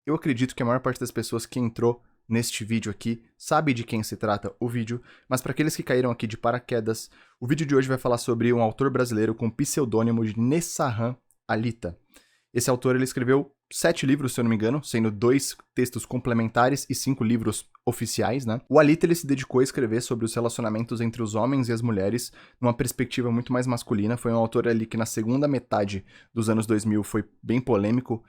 Eu acredito que a maior parte das pessoas que entrou neste vídeo aqui sabe de quem se trata o vídeo, mas para aqueles que caíram aqui de paraquedas, o vídeo de hoje vai falar sobre um autor brasileiro com o pseudônimo de Nessahan Alita. Esse autor ele escreveu 7 livros, se eu não me engano, sendo 2 textos complementares e 5 livros oficiais, né? O Alita ele se dedicou a escrever sobre os relacionamentos entre os homens e as mulheres numa perspectiva muito mais masculina. Foi um autor ali que na segunda metade dos anos 2000 foi bem polêmico.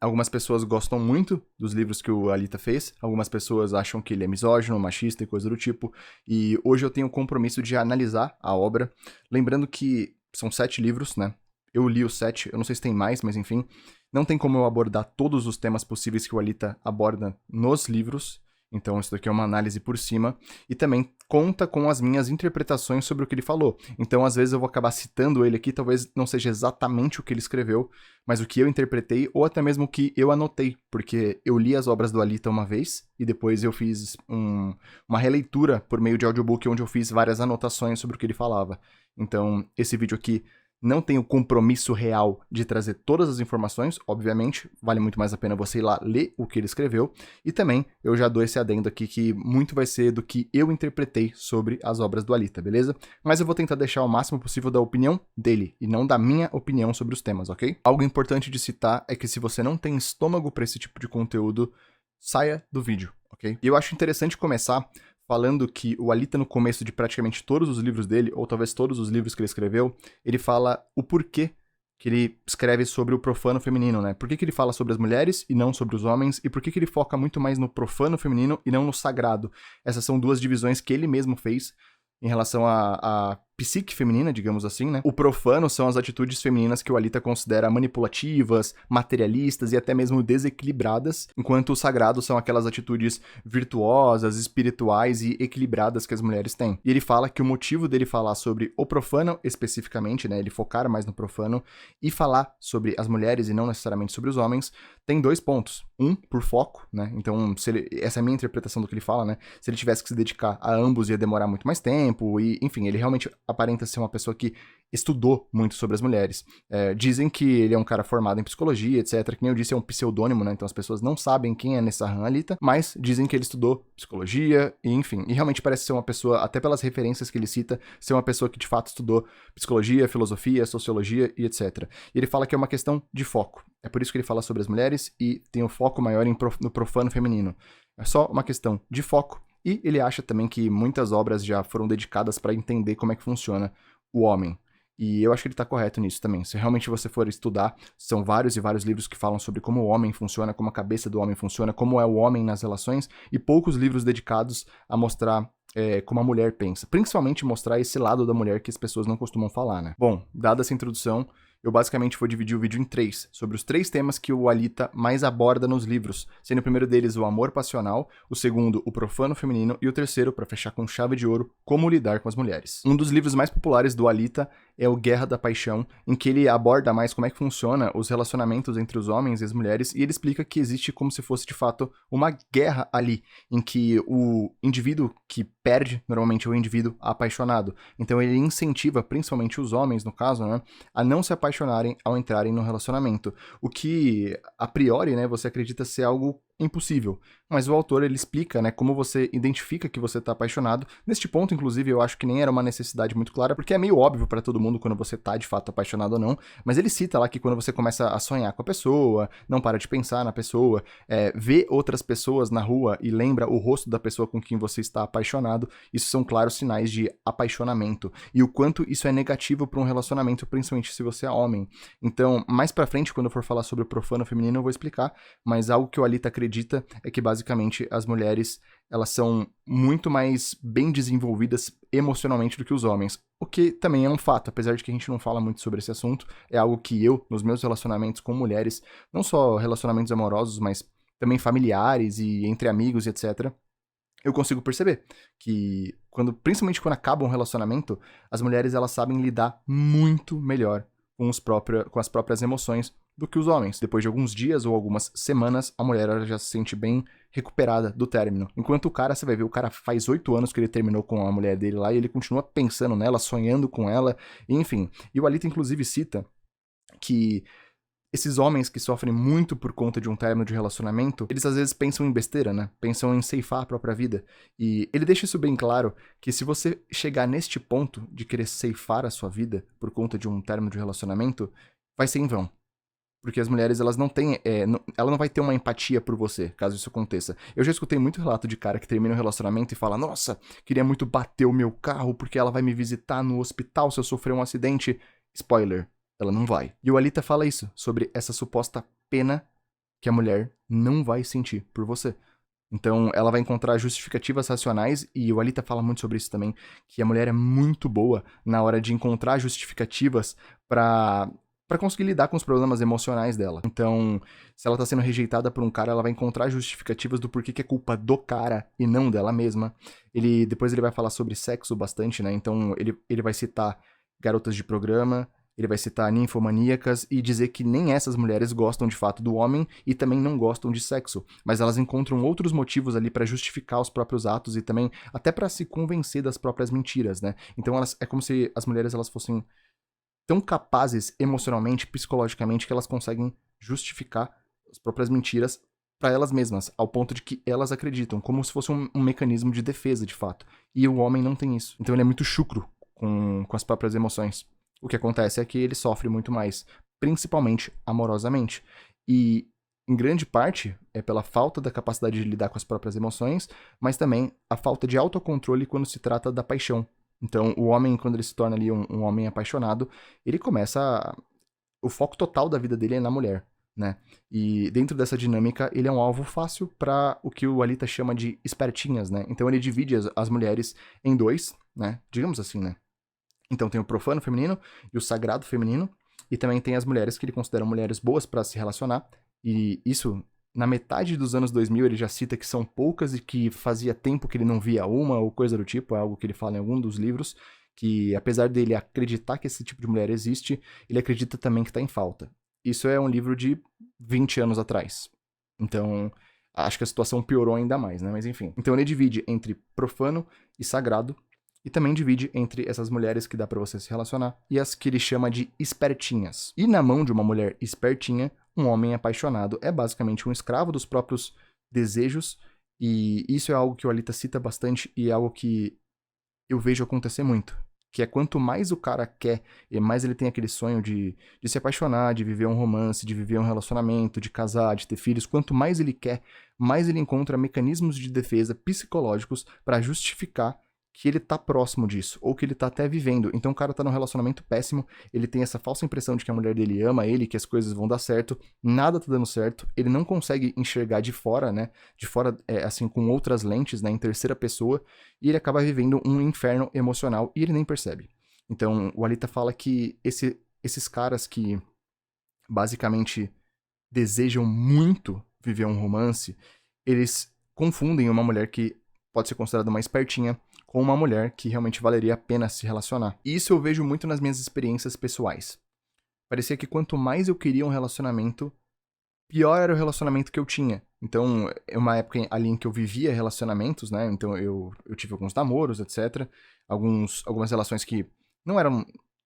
Algumas pessoas gostam muito dos livros que o Alita fez, algumas pessoas acham que ele é misógino, machista e coisa do tipo, e hoje eu tenho o compromisso de analisar a obra, lembrando que são 7 livros, né? Eu li os 7, eu não sei se tem mais, mas enfim, não tem como eu abordar todos os temas possíveis que o Alita aborda nos livros, então isso daqui é uma análise por cima, e também conta com as minhas interpretações sobre o que ele falou. Então, às vezes eu vou acabar citando ele aqui, talvez não seja exatamente o que ele escreveu, mas o que eu interpretei, ou até mesmo o que eu anotei, porque eu li as obras do Alita uma vez, e depois eu fiz uma releitura por meio de audiobook, onde eu fiz várias anotações sobre o que ele falava. Então, esse vídeo aqui não tem o compromisso real de trazer todas as informações, obviamente, vale muito mais a pena você ir lá ler o que ele escreveu, e também eu já dou esse adendo aqui que muito vai ser do que eu interpretei sobre as obras do Alita, beleza? Mas eu vou tentar deixar o máximo possível da opinião dele, e não da minha opinião sobre os temas, ok? Algo importante de citar é que se você não tem estômago para esse tipo de conteúdo, saia do vídeo, ok? E eu acho interessante começar falando que o Alita, no começo de praticamente todos os livros dele, ou talvez todos os livros que ele escreveu, ele fala o porquê que ele escreve sobre o profano feminino, né? Por que ele fala sobre as mulheres e não sobre os homens, e por que ele foca muito mais no profano feminino e não no sagrado. Essas são duas divisões que ele mesmo fez em relação à psique feminina, digamos assim, né? O profano são as atitudes femininas que o Alita considera manipulativas, materialistas e até mesmo desequilibradas, enquanto o sagrado são aquelas atitudes virtuosas, espirituais e equilibradas que as mulheres têm. E ele fala que o motivo dele falar sobre o profano especificamente, né, ele focar mais no profano e falar sobre as mulheres e não necessariamente sobre os homens, tem 2 pontos. Um, por foco, né? Então, essa é a minha interpretação do que ele fala, né? Se ele tivesse que se dedicar a ambos ia demorar muito mais tempo e, enfim, ele realmente aparenta ser uma pessoa que estudou muito sobre as mulheres. Dizem que ele é um cara formado em psicologia, etc. Que nem eu disse, é um pseudônimo, né? Então as pessoas não sabem quem é Nessahan Alita, mas dizem que ele estudou psicologia e, enfim. E realmente parece ser uma pessoa, até pelas referências que ele cita, ser uma pessoa que de fato estudou psicologia, filosofia, sociologia e etc. E ele fala que é uma questão de foco. É por isso que ele fala sobre as mulheres e tem um foco maior no profano feminino. É só uma questão de foco. E ele acha também que muitas obras já foram dedicadas para entender como é que funciona o homem. E eu acho que ele está correto nisso também. Se realmente você for estudar, são vários e vários livros que falam sobre como o homem funciona, como a cabeça do homem funciona, como é o homem nas relações, e poucos livros dedicados a mostrar como a mulher pensa. Principalmente mostrar esse lado da mulher que as pessoas não costumam falar, né? Bom, dada essa introdução, eu basicamente vou dividir o vídeo em 3, sobre os 3 temas que o Alita mais aborda nos livros, sendo o primeiro deles o amor passional, o segundo o profano feminino e o terceiro, para fechar com chave de ouro, como lidar com as mulheres. Um dos livros mais populares do Alita é o Guerra da Paixão, em que ele aborda mais como é que funciona os relacionamentos entre os homens e as mulheres, e ele explica que existe como se fosse de fato uma guerra ali, em que o indivíduo que perde, normalmente é o indivíduo apaixonado. Então ele incentiva, principalmente os homens no caso, né, a não se apaixonarem ao entrarem no relacionamento. O que, a priori, né, você acredita ser algo impossível. Mas o autor, ele explica, né, como você identifica que você tá apaixonado. Neste ponto, inclusive, eu acho que nem era uma necessidade muito clara, porque é meio óbvio pra todo mundo quando você tá, de fato, apaixonado ou não. Mas ele cita lá que quando você começa a sonhar com a pessoa, não para de pensar na pessoa, vê outras pessoas na rua e lembra o rosto da pessoa com quem você está apaixonado, isso são claros sinais de apaixonamento. E o quanto isso é negativo para um relacionamento, principalmente se você é homem. Então, mais pra frente, quando eu for falar sobre o profano feminino, eu vou explicar, mas algo que o Alita acredita é que basicamente as mulheres elas são muito mais bem desenvolvidas emocionalmente do que os homens, o que também é um fato, apesar de que a gente não fala muito sobre esse assunto, é algo que eu, nos meus relacionamentos com mulheres, não só relacionamentos amorosos, mas também familiares e entre amigos, etc., eu consigo perceber que, principalmente quando acaba um relacionamento, as mulheres elas sabem lidar muito melhor com as próprias emoções do que os homens. Depois de alguns dias ou algumas semanas, a mulher ela já se sente bem recuperada do término. Enquanto o cara, você vai ver, o cara faz 8 anos que ele terminou com a mulher dele lá e ele continua pensando nela, sonhando com ela, enfim. E o Alita, inclusive, cita que Esses homens que sofrem muito por conta de um término de relacionamento, eles às vezes pensam em besteira, né? Pensam em ceifar a própria vida. E ele deixa isso bem claro, que se você chegar neste ponto de querer ceifar a sua vida por conta de um término de relacionamento, vai ser em vão. Porque as mulheres, elas não têm. Ela não vai ter uma empatia por você, caso isso aconteça. Eu já escutei muito relato de cara que termina um relacionamento e fala: Nossa, queria muito bater o meu carro porque ela vai me visitar no hospital se eu sofrer um acidente. Spoiler, ela não vai. E o Alita fala isso, sobre essa suposta pena que a mulher não vai sentir por você. Então, ela vai encontrar justificativas racionais, e o Alita fala muito sobre isso também, que a mulher é muito boa na hora de encontrar justificativas pra conseguir lidar com os problemas emocionais dela. Então, se ela tá sendo rejeitada por um cara, ela vai encontrar justificativas do porquê que é culpa do cara e não dela mesma. Depois ele vai falar sobre sexo bastante, né? Então, ele vai citar garotas de programa, ele vai citar ninfomaníacas e dizer que nem essas mulheres gostam de fato do homem e também não gostam de sexo, mas elas encontram outros motivos ali pra justificar os próprios atos e também até pra se convencer das próprias mentiras, né? Então é como se as mulheres elas fossem tão capazes emocionalmente, psicologicamente, que elas conseguem justificar as próprias mentiras pra elas mesmas, ao ponto de que elas acreditam, como se fosse um mecanismo de defesa, de fato. E o homem não tem isso. Então ele é muito chucro com as próprias emoções. O que acontece é que ele sofre muito mais, principalmente amorosamente. E, em grande parte, é pela falta da capacidade de lidar com as próprias emoções, mas também a falta de autocontrole quando se trata da paixão. Então, o homem, quando ele se torna ali um homem apaixonado, ele começa. O foco total da vida dele é na mulher, né? E dentro dessa dinâmica, ele é um alvo fácil para o que o Alita chama de espertinhas, né? Então, ele divide as mulheres em dois, né? Digamos assim, né? Então tem o profano feminino e o sagrado feminino, e também tem as mulheres que ele considera mulheres boas para se relacionar, e isso, na metade dos anos 2000, ele já cita que são poucas e que fazia tempo que ele não via uma ou coisa do tipo, é algo que ele fala em algum dos livros, que apesar dele acreditar que esse tipo de mulher existe, ele acredita também que está em falta. Isso é um livro de 20 anos atrás. Então, acho que a situação piorou ainda mais, né? Mas enfim. Então ele divide entre profano e sagrado, e também divide entre essas mulheres que dá pra você se relacionar e as que ele chama de espertinhas. E na mão de uma mulher espertinha, um homem apaixonado é basicamente um escravo dos próprios desejos, e isso é algo que o Alita cita bastante e é algo que eu vejo acontecer muito. Que é quanto mais o cara quer, e mais ele tem aquele sonho de se apaixonar, de viver um romance, de viver um relacionamento, de casar, de ter filhos, quanto mais ele quer, mais ele encontra mecanismos de defesa psicológicos pra justificar que ele tá próximo disso, ou que ele tá até vivendo. Então o cara tá num relacionamento péssimo, ele tem essa falsa impressão de que a mulher dele ama ele, que as coisas vão dar certo, nada tá dando certo, ele não consegue enxergar de fora, né, de fora, assim, com outras lentes, né, em terceira pessoa, e ele acaba vivendo um inferno emocional, e ele nem percebe. Então o Alita fala que esses caras que basicamente desejam muito viver um romance, eles confundem uma mulher que pode ser considerada uma espertinha com uma mulher que realmente valeria a pena se relacionar. E isso eu vejo muito nas minhas experiências pessoais. Parecia que quanto mais eu queria um relacionamento, pior era o relacionamento que eu tinha. Então, é uma época ali em que eu vivia relacionamentos, né? Então, eu tive alguns namoros, etc. Algumas relações que não eram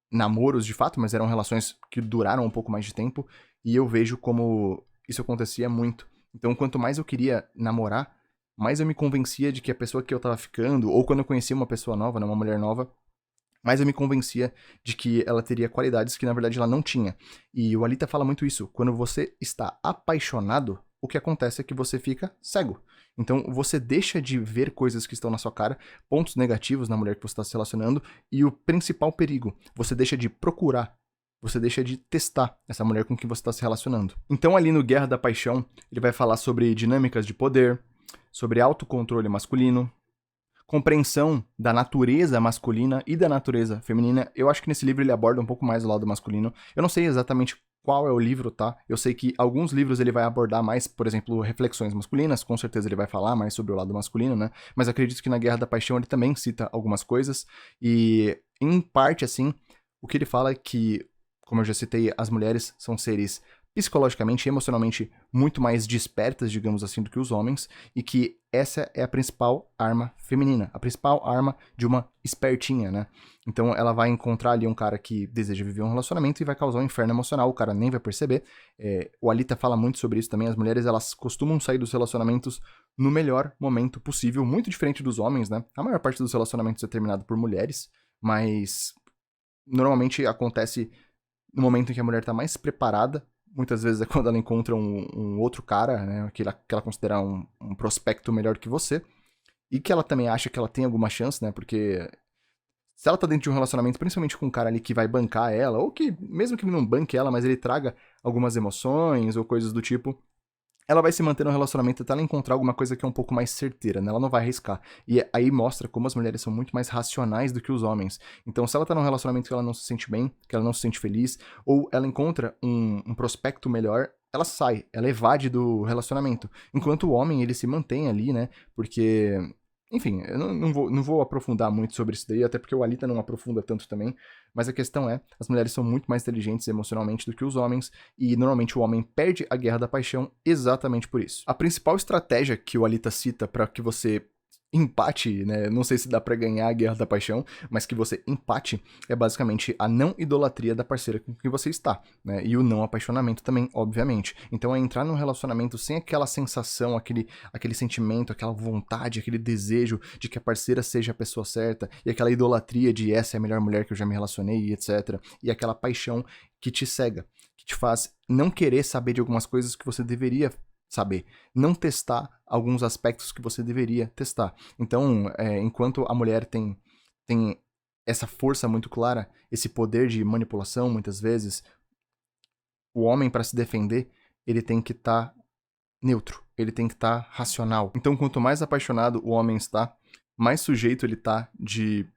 namoros de fato, mas eram relações que duraram um pouco mais de tempo. E eu vejo como isso acontecia muito. Então, quanto mais eu queria namorar, mais eu me convencia de que a pessoa que eu tava ficando, ou quando eu conhecia uma pessoa nova, né, uma mulher nova, mais eu me convencia de que ela teria qualidades que na verdade ela não tinha. E o Alita fala muito isso. Quando você está apaixonado, o que acontece é que você fica cego. Então você deixa de ver coisas que estão na sua cara, pontos negativos na mulher que você está se relacionando, e o principal perigo, você deixa de procurar. Você deixa de testar essa mulher com quem você está se relacionando. Então ali no Guerra da Paixão, ele vai falar sobre dinâmicas de poder, sobre autocontrole masculino, compreensão da natureza masculina e da natureza feminina. Eu acho que nesse livro ele aborda um pouco mais o lado masculino. Eu não sei exatamente qual é o livro, tá? Eu sei que alguns livros ele vai abordar mais, por exemplo, reflexões masculinas, com certeza ele vai falar mais sobre o lado masculino, né? Mas acredito que na Guerra da Paixão ele também cita algumas coisas, e em parte, assim, o que ele fala é que, como eu já citei, as mulheres são seres psicologicamente e emocionalmente muito mais despertas, digamos assim, do que os homens, e que essa é a principal arma feminina, a principal arma de uma espertinha, né? Então ela vai encontrar ali um cara que deseja viver um relacionamento e vai causar um inferno emocional, o cara nem vai perceber. O Alita fala muito sobre isso também, as mulheres elas costumam sair dos relacionamentos no melhor momento possível, muito diferente dos homens, né? A maior parte dos relacionamentos é terminado por mulheres, mas normalmente acontece no momento em que a mulher tá mais preparada. Muitas vezes é quando ela encontra um outro cara, né, que ela considera um prospecto melhor que você, e que ela também acha que ela tem alguma chance, né, porque se ela tá dentro de um relacionamento, principalmente com um cara ali que vai bancar ela, ou que, mesmo que ele não banque ela, mas ele traga algumas emoções ou coisas do tipo, ela vai se manter no relacionamento até ela encontrar alguma coisa que é um pouco mais certeira, né? Ela não vai arriscar. E aí mostra como as mulheres são muito mais racionais do que os homens. Então, se ela tá num relacionamento que ela não se sente bem, que ela não se sente feliz, ou ela encontra um prospecto melhor, ela sai, ela evade do relacionamento. Enquanto o homem, ele se mantém ali, né? Porque... Enfim, eu não vou aprofundar muito sobre isso daí, até porque o Alita não aprofunda tanto também, mas a questão é, as mulheres são muito mais inteligentes emocionalmente do que os homens, e normalmente o homem perde a guerra da paixão exatamente por isso. A principal estratégia que o Alita cita para que você empate, né? Não sei se dá pra ganhar a guerra da paixão, mas que você empate é basicamente a não idolatria da parceira com quem você está, né? E o não apaixonamento também, obviamente. Então é entrar num relacionamento sem aquela sensação, aquele sentimento, aquela vontade, aquele desejo de que a parceira seja a pessoa certa, e aquela idolatria de essa é a melhor mulher que eu já me relacionei, etc. E aquela paixão que te cega, que te faz não querer saber de algumas coisas que você deveria saber, não testar alguns aspectos que você deveria testar. Então, enquanto a mulher tem essa força muito clara, esse poder de manipulação, muitas vezes, o homem, para se defender, ele tem que estar neutro, ele tem que estar racional. Então, quanto mais apaixonado o homem está, mais sujeito ele está de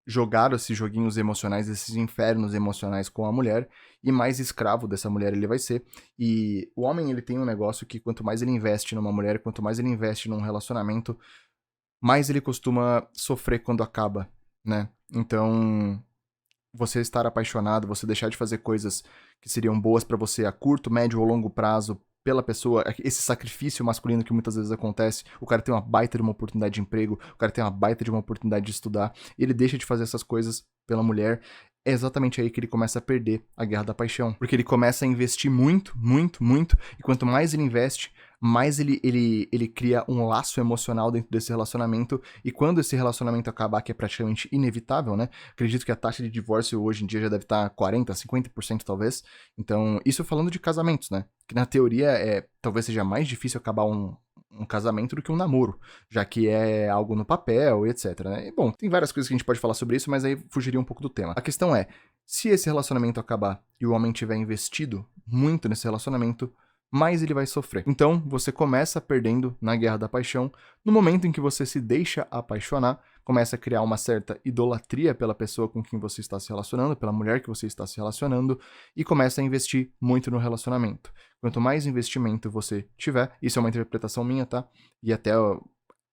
jogar esses joguinhos emocionais, esses infernos emocionais com a mulher, e mais escravo dessa mulher ele vai ser. E o homem, ele tem um negócio que quanto mais ele investe numa mulher, quanto mais ele investe num relacionamento, mais ele costuma sofrer quando acaba, né? Então, você estar apaixonado, você deixar de fazer coisas que seriam boas pra você a curto, médio ou longo prazo pela pessoa, esse sacrifício masculino que muitas vezes acontece, o cara tem uma baita de uma oportunidade de emprego, o cara tem uma baita de uma oportunidade de estudar, e ele deixa de fazer essas coisas pela mulher, é exatamente aí que ele começa a perder a guerra da paixão. Porque ele começa a investir muito, muito, muito, e quanto mais ele investe, mais ele cria um laço emocional dentro desse relacionamento, e quando esse relacionamento acabar, que é praticamente inevitável, né? Acredito que a taxa de divórcio hoje em dia já deve estar 40%, 50% talvez. Então, isso falando de casamentos, né? Que na teoria talvez seja mais difícil acabar um casamento do que um namoro, já que é algo no papel e etc, né? E, bom, tem várias coisas que a gente pode falar sobre isso, mas aí fugiria um pouco do tema. A questão é, se esse relacionamento acabar e o homem tiver investido muito nesse relacionamento, mais ele vai sofrer. Então, você começa perdendo na guerra da paixão, no momento em que você se deixa apaixonar, começa a criar uma certa idolatria pela pessoa com quem você está se relacionando, pela mulher que você está se relacionando, e começa a investir muito no relacionamento. Quanto mais investimento você tiver, isso é uma interpretação minha, tá? E até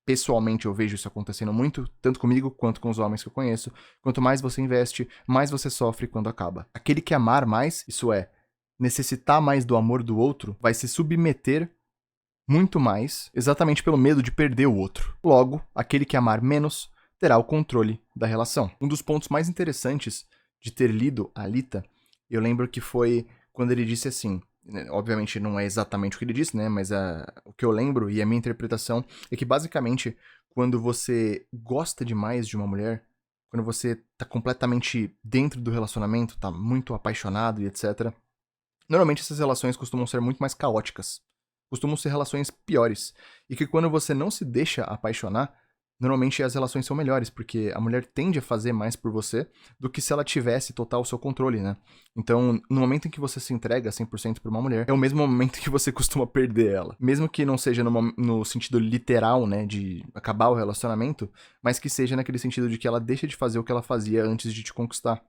pessoalmente eu vejo isso acontecendo muito, tanto comigo quanto com os homens que eu conheço. Quanto mais você investe, mais você sofre quando acaba. Aquele que amar mais, isso é, necessitar mais do amor do outro, vai se submeter muito mais, exatamente pelo medo de perder o outro. Logo, aquele que amar menos terá o controle da relação. Um dos pontos mais interessantes de ter lido Alita, eu lembro que foi quando ele disse assim, né, obviamente não é exatamente o que ele disse, né, mas o que eu lembro e a minha interpretação é que basicamente quando você gosta demais de uma mulher, quando você tá completamente dentro do relacionamento, tá muito apaixonado e etc., normalmente essas relações costumam ser muito mais caóticas, costumam ser relações piores, e que quando você não se deixa apaixonar, normalmente as relações são melhores, porque a mulher tende a fazer mais por você do que se ela tivesse total o seu controle, né? Então, no momento em que você se entrega 100% pra uma mulher, é o mesmo momento que você costuma perder ela. Mesmo que não seja no sentido literal, né, de acabar o relacionamento, mas que seja naquele sentido de que ela deixa de fazer o que ela fazia antes de te conquistar.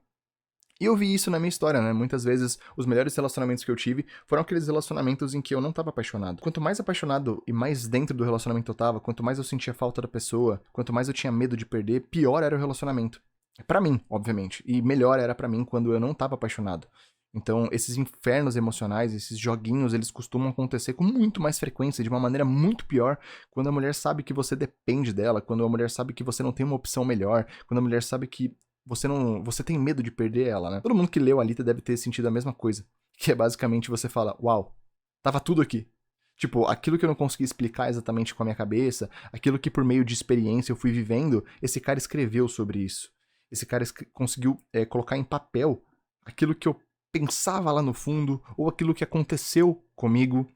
E eu vi isso na minha história, né? Muitas vezes, os melhores relacionamentos que eu tive foram aqueles relacionamentos em que eu não tava apaixonado. Quanto mais apaixonado e mais dentro do relacionamento eu tava, quanto mais eu sentia falta da pessoa, quanto mais eu tinha medo de perder, pior era o relacionamento. Pra mim, obviamente. E melhor era pra mim quando eu não tava apaixonado. Então, esses infernos emocionais, esses joguinhos, eles costumam acontecer com muito mais frequência, de uma maneira muito pior, quando a mulher sabe que você depende dela, quando a mulher sabe que você não tem uma opção melhor, quando a mulher sabe que você tem medo de perder ela, né? Todo mundo que leu Alita deve ter sentido a mesma coisa, que é basicamente você fala, uau, tava tudo aqui. Tipo, aquilo que eu não consegui explicar exatamente com a minha cabeça, aquilo que por meio de experiência eu fui vivendo, esse cara escreveu sobre isso. Esse cara conseguiu colocar em papel aquilo que eu pensava lá no fundo, ou aquilo que aconteceu comigo.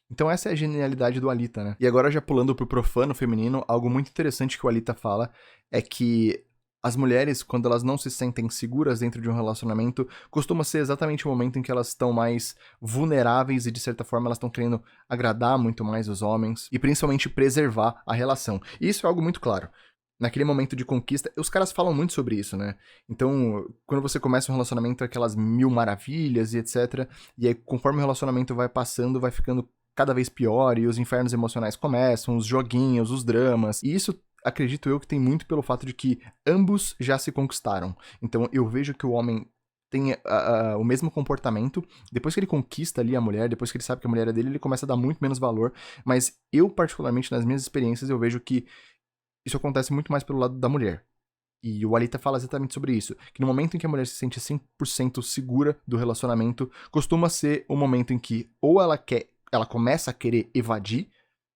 Então essa é a genialidade do Alita, né? E agora já pulando pro profano feminino, algo muito interessante que o Alita fala é que as mulheres, quando elas não se sentem seguras dentro de um relacionamento, costuma ser exatamente o momento em que elas estão mais vulneráveis e, de certa forma, elas estão querendo agradar muito mais os homens e, principalmente, preservar a relação. E isso é algo muito claro. Naquele momento de conquista, os caras falam muito sobre isso, né? Então, quando você começa um relacionamento, aquelas mil maravilhas e etc. E aí, conforme o relacionamento vai passando, vai ficando cada vez pior e os infernos emocionais começam, os joguinhos, os dramas. E isso, acredito eu, que tem muito pelo fato de que ambos já se conquistaram. Então, eu vejo que o homem tem o mesmo comportamento. Depois que ele conquista ali a mulher, depois que ele sabe que a mulher é dele, ele começa a dar muito menos valor. Mas eu, particularmente, nas minhas experiências, eu vejo que isso acontece muito mais pelo lado da mulher. E o Alita fala exatamente sobre isso. Que no momento em que a mulher se sente 100% segura do relacionamento, costuma ser o momento em que ou ela começa a querer evadir,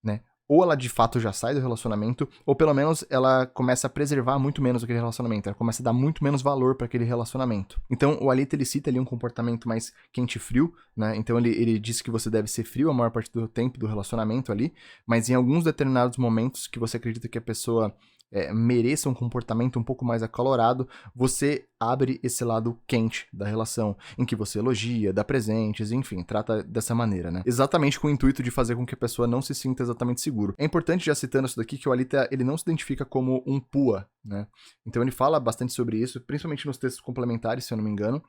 né? Ou ela de fato já sai do relacionamento, ou pelo menos ela começa a preservar muito menos aquele relacionamento, ela começa a dar muito menos valor para aquele relacionamento. Então o Alita ele cita ali um comportamento mais quente e frio, né? Então ele diz que você deve ser frio a maior parte do tempo do relacionamento ali, mas em alguns determinados momentos que você acredita que a pessoa mereça um comportamento um pouco mais acalorado, você abre esse lado quente da relação, em que você elogia, dá presentes, enfim, trata dessa maneira, né? Exatamente com o intuito de fazer com que a pessoa não se sinta exatamente seguro. É importante, já citando isso daqui, que o Alita, ele não se identifica como um PUA, né? Então ele fala bastante sobre isso, principalmente nos textos complementares, se eu não me engano,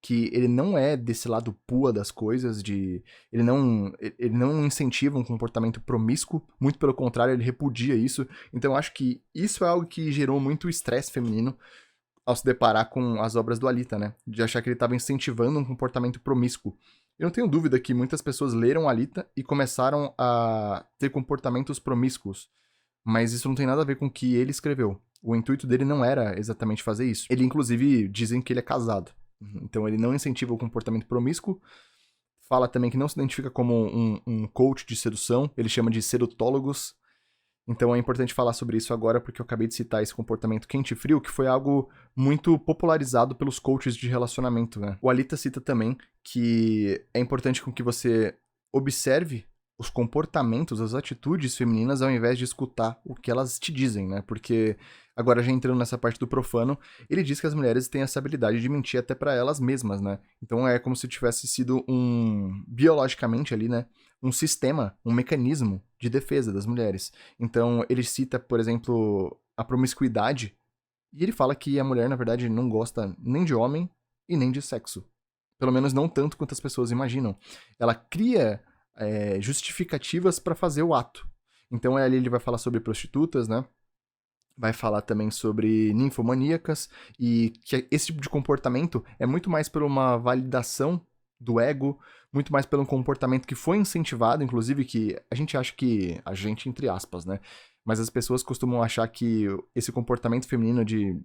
que ele não é desse lado pua das coisas, ele não incentiva um comportamento promíscuo, muito pelo contrário, ele repudia isso. Então eu acho que isso é algo que gerou muito estresse feminino ao se deparar com as obras do Alita, né? De achar que ele estava incentivando um comportamento promíscuo. Eu não tenho dúvida que muitas pessoas leram Alita e começaram a ter comportamentos promíscuos, mas isso não tem nada a ver com o que ele escreveu. O intuito dele não era exatamente fazer isso. Ele, inclusive, dizem que ele é casado. Então ele não incentiva o comportamento promíscuo, fala também que não se identifica como um coach de sedução, ele chama de sedutólogos. Então é importante falar sobre isso agora, porque eu acabei de citar esse comportamento quente e frio, que foi algo muito popularizado pelos coaches de relacionamento, né? O Alita cita também que é importante com que você observe os comportamentos, as atitudes femininas, ao invés de escutar o que elas te dizem, né? Porque, agora já entrando nessa parte do profano, ele diz que as mulheres têm essa habilidade de mentir até pra elas mesmas, né? Então é como se tivesse sido biologicamente ali, né? Um sistema, um mecanismo de defesa das mulheres. Então ele cita, por exemplo, a promiscuidade, e ele fala que a mulher, na verdade, não gosta nem de homem e nem de sexo. Pelo menos não tanto quanto as pessoas imaginam. Ela cria justificativas para fazer o ato. Então ali ele vai falar sobre prostitutas, né? Vai falar também sobre ninfomaníacas, e que esse tipo de comportamento é muito mais por uma validação do ego, muito mais pelo comportamento que foi incentivado, inclusive que a gente acha que, a gente entre aspas, né? Mas as pessoas costumam achar que esse comportamento feminino de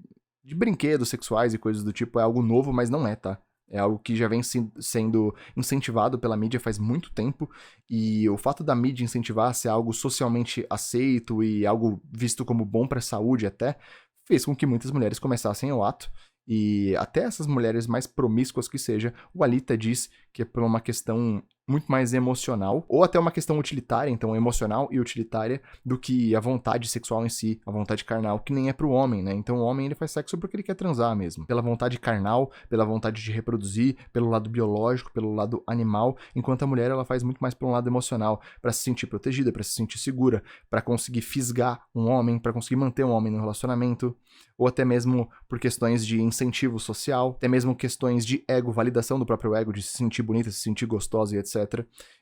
brinquedos sexuais e coisas do tipo é algo novo, mas não é, tá? É algo que já vem sendo incentivado pela mídia faz muito tempo, e o fato da mídia incentivar ser algo socialmente aceito e algo visto como bom para a saúde até, fez com que muitas mulheres começassem o ato. E até essas mulheres mais promíscuas que seja, o Alita diz que é por uma questão muito mais emocional, ou até uma questão utilitária, então emocional e utilitária, do que a vontade sexual em si, a vontade carnal, que nem é pro homem, né? Então o homem ele faz sexo porque ele quer transar mesmo, pela vontade carnal, pela vontade de reproduzir, pelo lado biológico, pelo lado animal, enquanto a mulher ela faz muito mais pelo lado emocional, para se sentir protegida, para se sentir segura, para conseguir fisgar um homem, para conseguir manter um homem no relacionamento, ou até mesmo por questões de incentivo social, até mesmo questões de ego, validação do próprio ego, de se sentir bonita, se sentir gostosa e etc.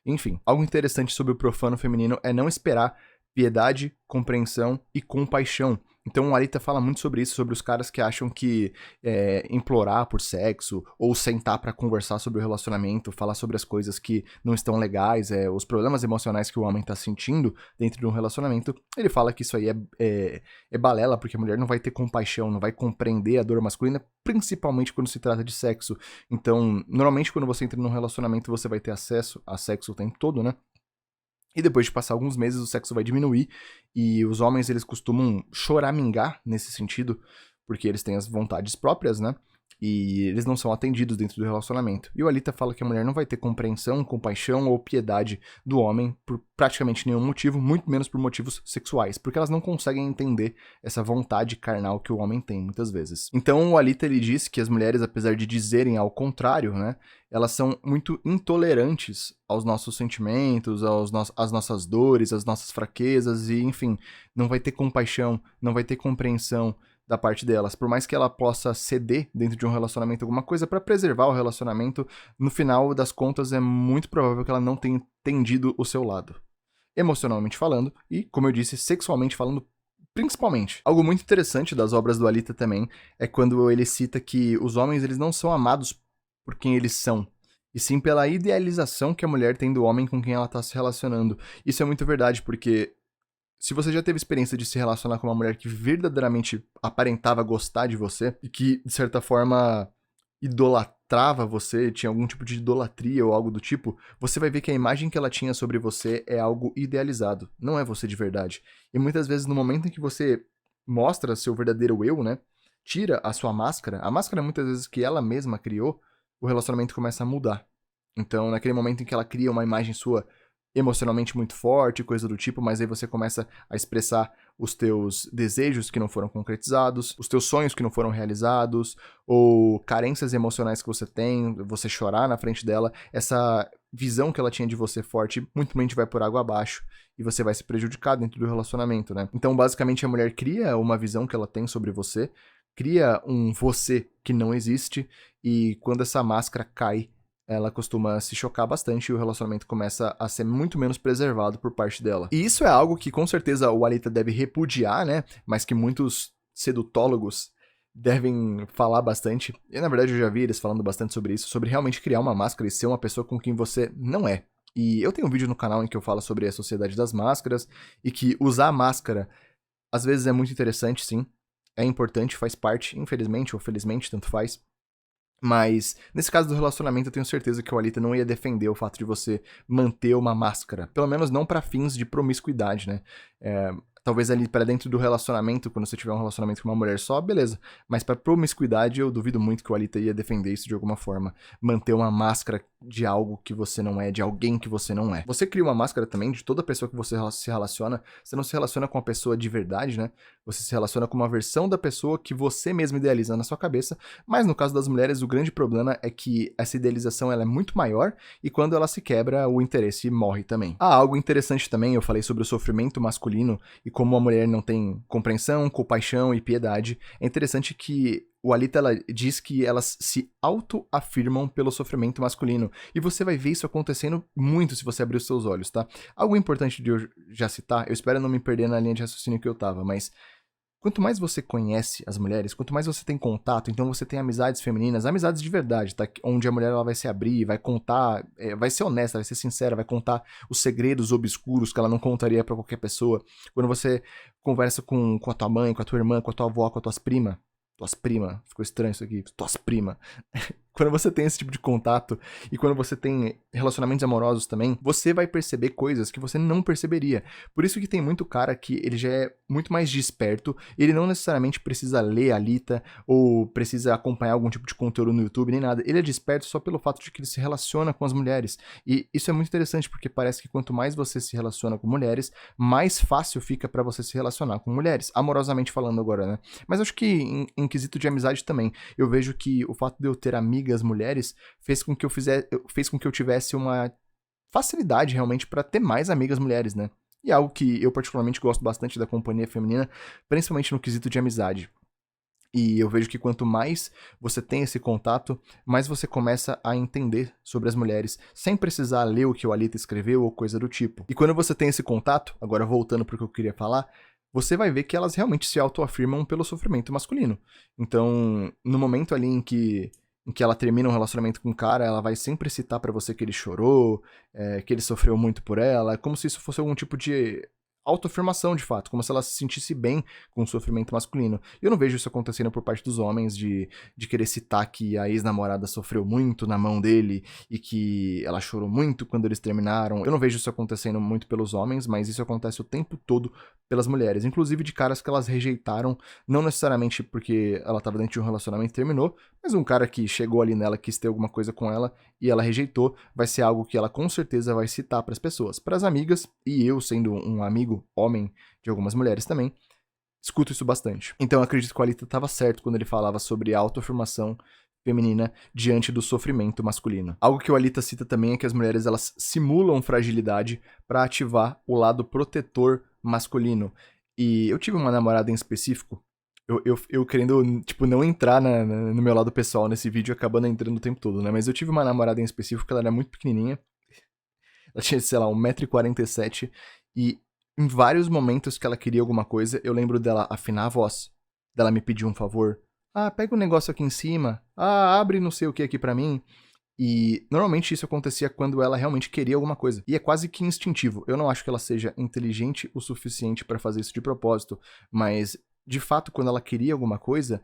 Enfim, algo interessante sobre o profano feminino é não esperar piedade, compreensão e compaixão Então o Alita fala muito sobre isso, sobre os caras que acham que implorar por sexo, ou sentar pra conversar sobre o relacionamento, falar sobre as coisas que não estão legais, os problemas emocionais que o homem tá sentindo dentro de um relacionamento, ele fala que isso aí é balela, porque a mulher não vai ter compaixão, não vai compreender a dor masculina, principalmente quando se trata de sexo. Então, normalmente quando você entra num relacionamento, você vai ter acesso a sexo o tempo todo, né? E depois de passar alguns meses, o sexo vai diminuir, e os homens, eles costumam choramingar nesse sentido, porque eles têm as vontades próprias, né? E eles não são atendidos dentro do relacionamento. E o Alita fala que a mulher não vai ter compreensão, compaixão ou piedade do homem por praticamente nenhum motivo, muito menos por motivos sexuais, porque elas não conseguem entender essa vontade carnal que o homem tem, muitas vezes. Então o Alita, ele diz que as mulheres, apesar de dizerem ao contrário, né, elas são muito intolerantes aos nossos sentimentos, às nossas dores, às nossas fraquezas, e enfim, não vai ter compaixão, não vai ter compreensão da parte delas. Por mais que ela possa ceder dentro de um relacionamento alguma coisa para preservar o relacionamento, no final das contas é muito provável que ela não tenha entendido o seu lado. Emocionalmente falando e, como eu disse, sexualmente falando principalmente. Algo muito interessante das obras do Alita também é quando ele cita que os homens, eles não são amados por quem eles são, e sim pela idealização que a mulher tem do homem com quem ela está se relacionando. Isso é muito verdade, porque se você já teve experiência de se relacionar com uma mulher que verdadeiramente aparentava gostar de você, e que, de certa forma, idolatrava você, tinha algum tipo de idolatria ou algo do tipo, você vai ver que a imagem que ela tinha sobre você é algo idealizado, não é você de verdade. E muitas vezes, no momento em que você mostra seu verdadeiro eu, né, tira a máscara muitas vezes que ela mesma criou, o relacionamento começa a mudar. Então, naquele momento em que ela cria uma imagem sua emocionalmente muito forte, coisa do tipo, mas aí você começa a expressar os teus desejos que não foram concretizados, os teus sonhos que não foram realizados, ou carências emocionais que você tem, você chorar na frente dela, essa visão que ela tinha de você forte, muito mente vai por água abaixo, e você vai se prejudicar dentro do relacionamento, né? Então, basicamente, a mulher cria uma visão que ela tem sobre você, cria um você que não existe, e quando essa máscara cai, ela costuma se chocar bastante e o relacionamento começa a ser muito menos preservado por parte dela. E isso é algo que com certeza o Alita deve repudiar, né? Mas que muitos sedutólogos devem falar bastante. E na verdade eu já vi eles falando bastante sobre isso, sobre realmente criar uma máscara e ser uma pessoa com quem você não é. E eu tenho um vídeo no canal em que eu falo sobre a sociedade das máscaras e que usar máscara às vezes é muito interessante, sim. É importante, faz parte, infelizmente ou felizmente, tanto faz. Mas, nesse caso do relacionamento, eu tenho certeza que o Alita não ia defender o fato de você manter uma máscara. Pelo menos não para fins de promiscuidade, né? Talvez ali para dentro do relacionamento, quando você tiver um relacionamento com uma mulher só, beleza. Mas para promiscuidade, eu duvido muito que o Alita ia defender isso de alguma forma. Manter uma máscara de algo que você não é, de alguém que você não é. Você cria uma máscara também de toda pessoa que você se relaciona. Você não se relaciona com a pessoa de verdade, né? Você se relaciona com uma versão da pessoa que você mesmo idealiza na sua cabeça. Mas no caso das mulheres, o grande problema é que essa idealização ela é muito maior e quando ela se quebra, o interesse morre também. Algo interessante também, eu falei sobre o sofrimento masculino e como a mulher não tem compreensão, compaixão e piedade. É interessante que o Alita ela diz que elas se autoafirmam pelo sofrimento masculino. E você vai ver isso acontecendo muito se você abrir os seus olhos, tá? Algo importante de eu já citar, eu espero não me perder na linha de raciocínio que eu tava, mas quanto mais você conhece as mulheres, quanto mais você tem contato, então você tem amizades femininas, amizades de verdade, tá? Onde a mulher ela vai se abrir, vai contar, vai ser honesta, vai ser sincera, vai contar os segredos obscuros que ela não contaria pra qualquer pessoa. Quando você conversa com a tua mãe, com a tua irmã, com a tua avó, com as tuas primas, ficou estranho isso aqui, tuas primas. Quando você tem esse tipo de contato e quando você tem relacionamentos amorosos também, você vai perceber coisas que você não perceberia. Por isso que tem muito cara que ele já é muito mais desperto, ele não necessariamente precisa ler a Alita ou precisa acompanhar algum tipo de conteúdo no YouTube, nem nada. Ele é desperto só pelo fato de que ele se relaciona com as mulheres. E isso é muito interessante, porque parece que quanto mais você se relaciona com mulheres, mais fácil fica pra você se relacionar com mulheres. Amorosamente falando agora, né? Mas acho que em quesito de amizade também, eu vejo que o fato de eu ter amigas mulheres fez com que eu tivesse uma facilidade realmente para ter mais amigas mulheres, né? E é algo que eu particularmente gosto bastante da companhia feminina, principalmente no quesito de amizade. E eu vejo que quanto mais você tem esse contato, mais você começa a entender sobre as mulheres, sem precisar ler o que o Alita escreveu ou coisa do tipo. E quando você tem esse contato, agora voltando para o que eu queria falar, você vai ver que elas realmente se autoafirmam pelo sofrimento masculino. Então, no momento ali em que ela termina um relacionamento com um cara, ela vai sempre citar pra você que ele chorou, que ele sofreu muito por ela, como se isso fosse algum tipo de autoafirmação, de fato, como se ela se sentisse bem com o sofrimento masculino. E eu não vejo isso acontecendo por parte dos homens, de querer citar que a ex-namorada sofreu muito na mão dele e que ela chorou muito quando eles terminaram. Eu não vejo isso acontecendo muito pelos homens, mas isso acontece o tempo todo pelas mulheres, inclusive de caras que elas rejeitaram, não necessariamente porque ela estava dentro de um relacionamento e terminou, mas um cara que chegou ali nela, quis ter alguma coisa com ela e ela rejeitou, vai ser algo que ela com certeza vai citar para as pessoas, para as amigas, e eu, sendo um amigo homem de algumas mulheres também, escuto isso bastante. Então eu acredito que o Alita estava certo quando ele falava sobre a autoafirmação feminina diante do sofrimento masculino. Algo que o Alita cita também é que as mulheres elas simulam fragilidade para ativar o lado protetor masculino. E eu tive uma namorada em específico, eu querendo, tipo, não entrar no meu lado pessoal nesse vídeo, acabando entrando o tempo todo, né? Mas eu tive uma namorada em específico que ela era muito pequenininha. Ela tinha, sei lá, 1,47 m. E em vários momentos que ela queria alguma coisa, eu lembro dela afinar a voz, dela me pedir um favor. Ah, pega um negócio aqui em cima. Ah, abre não sei o que aqui pra mim. E normalmente isso acontecia quando ela realmente queria alguma coisa. E é quase que instintivo. Eu não acho que ela seja inteligente o suficiente pra fazer isso de propósito, mas de fato, quando ela queria alguma coisa,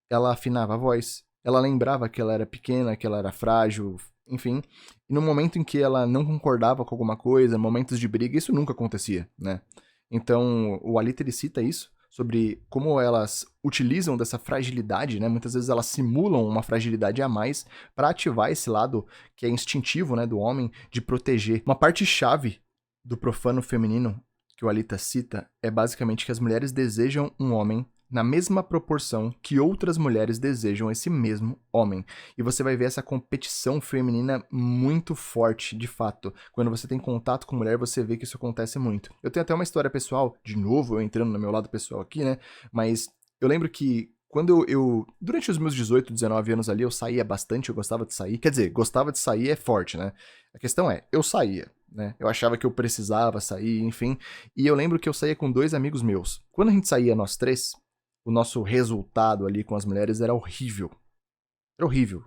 ela afinava a voz. Ela lembrava que ela era pequena, que ela era frágil, enfim. E no momento em que ela não concordava com alguma coisa, momentos de briga, isso nunca acontecia, né? Então, o Alita ele cita isso, sobre como elas utilizam dessa fragilidade, né? Muitas vezes elas simulam uma fragilidade a mais para ativar esse lado que é instintivo, né, do homem, de proteger. Uma parte chave do profano feminino que o Alita cita é basicamente que as mulheres desejam um homem na mesma proporção que outras mulheres desejam esse mesmo homem. E você vai ver essa competição feminina muito forte, de fato. Quando você tem contato com mulher, você vê que isso acontece muito. Eu tenho até uma história pessoal, de novo, eu entrando no meu lado pessoal aqui, né? Mas eu lembro que quando durante os meus 18, 19 anos ali, eu saía bastante, eu gostava de sair. Quer dizer, gostava de sair é forte, né? A questão é, eu saía, né? Eu achava que eu precisava sair, enfim. E eu lembro que eu saía com 2 amigos meus. Quando a gente saía nós 3, o nosso resultado ali com as mulheres era horrível. Era horrível.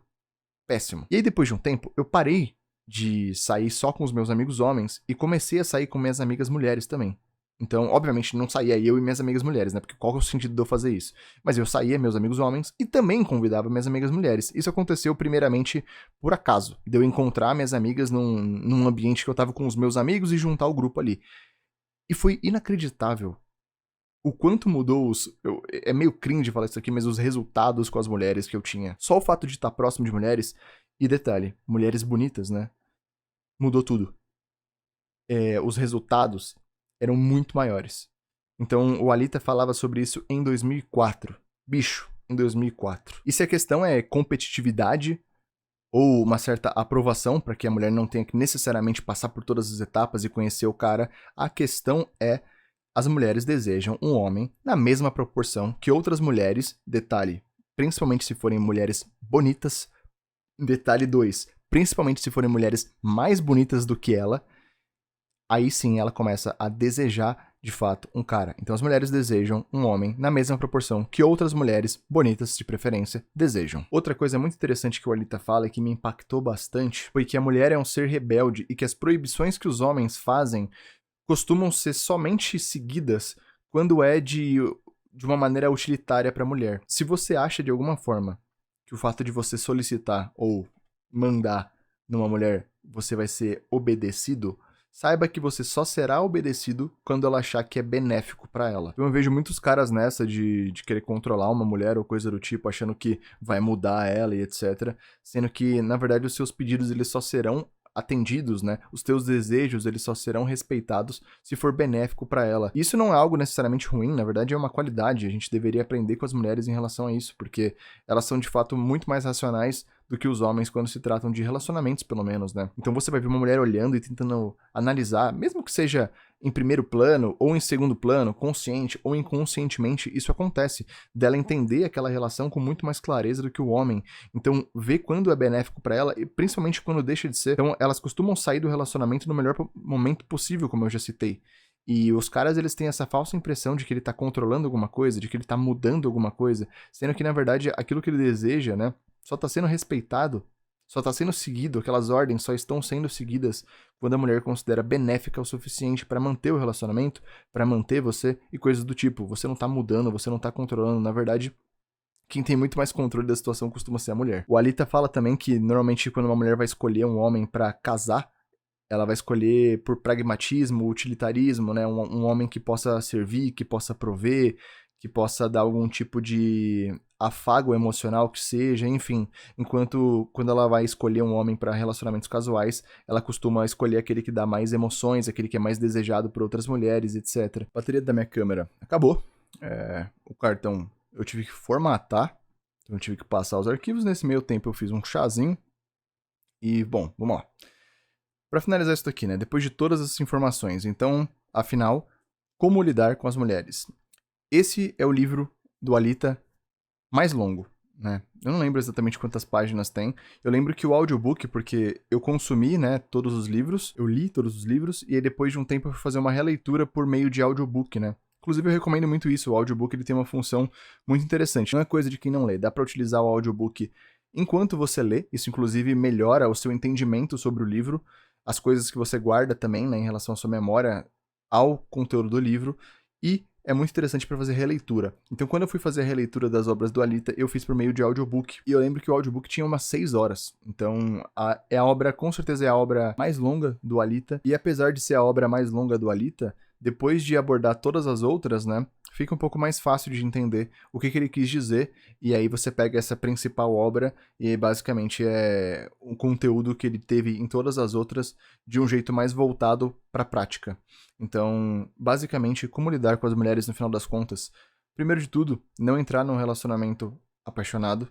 Péssimo. E aí, depois de um tempo, eu parei de sair só com os meus amigos homens e comecei a sair com minhas amigas mulheres também. Então, obviamente, não saía eu e minhas amigas mulheres, né? Porque qual que é o sentido de eu fazer isso? Mas eu saía meus amigos homens e também convidava minhas amigas mulheres. Isso aconteceu primeiramente por acaso. De eu encontrar minhas amigas num ambiente que eu tava com os meus amigos e juntar o grupo ali. E foi inacreditável o quanto mudou é meio cringe falar isso aqui, mas os resultados com as mulheres que eu tinha. Só o fato de estar próximo de mulheres, e detalhe, mulheres bonitas, né? Mudou tudo. Os resultados eram muito maiores. Então, o Alita falava sobre isso em 2004. Bicho, em 2004. E se a questão é competitividade ou uma certa aprovação, para que a mulher não tenha que necessariamente passar por todas as etapas e conhecer o cara, a questão é as mulheres desejam um homem na mesma proporção que outras mulheres, detalhe, principalmente se forem mulheres bonitas, detalhe 2, principalmente se forem mulheres mais bonitas do que ela, aí sim ela começa a desejar, de fato, um cara. Então as mulheres desejam um homem na mesma proporção que outras mulheres bonitas, de preferência, desejam. Outra coisa muito interessante que o Alita fala e que me impactou bastante foi que a mulher é um ser rebelde e que as proibições que os homens fazem costumam ser somente seguidas quando é de uma maneira utilitária para a mulher. Se você acha de alguma forma que o fato de você solicitar ou mandar numa mulher você vai ser obedecido, saiba que você só será obedecido quando ela achar que é benéfico para ela. Eu vejo muitos caras nessa de querer controlar uma mulher ou coisa do tipo, achando que vai mudar ela e etc. Sendo que, na verdade, os seus pedidos eles só serão atendidos, né? Os teus desejos, eles só serão respeitados se for benéfico para ela. Isso não é algo necessariamente ruim, na verdade é uma qualidade. A gente deveria aprender com as mulheres em relação a isso, porque elas são de fato muito mais racionais do que os homens quando se tratam de relacionamentos, pelo menos, né? Então você vai ver uma mulher olhando e tentando analisar, mesmo que seja em primeiro plano ou em segundo plano, consciente ou inconscientemente, isso acontece, dela entender aquela relação com muito mais clareza do que o homem. Então, ver quando é benéfico para ela e principalmente quando deixa de ser. Então, elas costumam sair do relacionamento no melhor momento possível, como eu já citei. E os caras, eles têm essa falsa impressão de que ele tá controlando alguma coisa, de que ele tá mudando alguma coisa, sendo que, na verdade, aquilo que ele deseja, né, só tá sendo respeitado, só tá sendo seguido, aquelas ordens só estão sendo seguidas quando a mulher considera benéfica o suficiente pra manter o relacionamento, pra manter você e coisas do tipo. Você não tá mudando, você não tá controlando, na verdade, quem tem muito mais controle da situação costuma ser a mulher. O Alita fala também que, normalmente, quando uma mulher vai escolher um homem pra casar, ela vai escolher por pragmatismo, utilitarismo, né? Um homem que possa servir, que possa prover, que possa dar algum tipo de afago emocional que seja, enfim. Enquanto quando ela vai escolher um homem para relacionamentos casuais, ela costuma escolher aquele que dá mais emoções, aquele que é mais desejado por outras mulheres, etc. A bateria da minha câmera acabou. O cartão eu tive que formatar, então eu tive que passar os arquivos. Nesse meio tempo eu fiz um chazinho. E, bom, vamos lá. Para finalizar isso aqui, né? Depois de todas essas informações, então, afinal, como lidar com as mulheres? Esse é o livro do Alita mais longo, né? Eu não lembro exatamente quantas páginas tem. Eu lembro que o audiobook, porque eu consumi, né, todos os livros, eu li todos os livros, e aí depois de um tempo eu fui fazer uma releitura por meio de audiobook, né? Inclusive eu recomendo muito isso, o audiobook ele tem uma função muito interessante. Não é coisa de quem não lê, dá para utilizar o audiobook enquanto você lê, isso inclusive melhora o seu entendimento sobre o livro, as coisas que você guarda também, né, em relação à sua memória ao conteúdo do livro, e é muito interessante para fazer releitura. Então, quando eu fui fazer a releitura das obras do Alita, eu fiz por meio de audiobook. E eu lembro que o audiobook tinha umas 6 horas. Então, com certeza é a obra mais longa do Alita. E apesar de ser a obra mais longa do Alita, depois de abordar todas as outras, né, fica um pouco mais fácil de entender o que ele quis dizer, e aí você pega essa principal obra, e aí basicamente é o conteúdo que ele teve em todas as outras de um jeito mais voltado para a prática. Então, basicamente, como lidar com as mulheres no final das contas? Primeiro de tudo, não entrar num relacionamento apaixonado.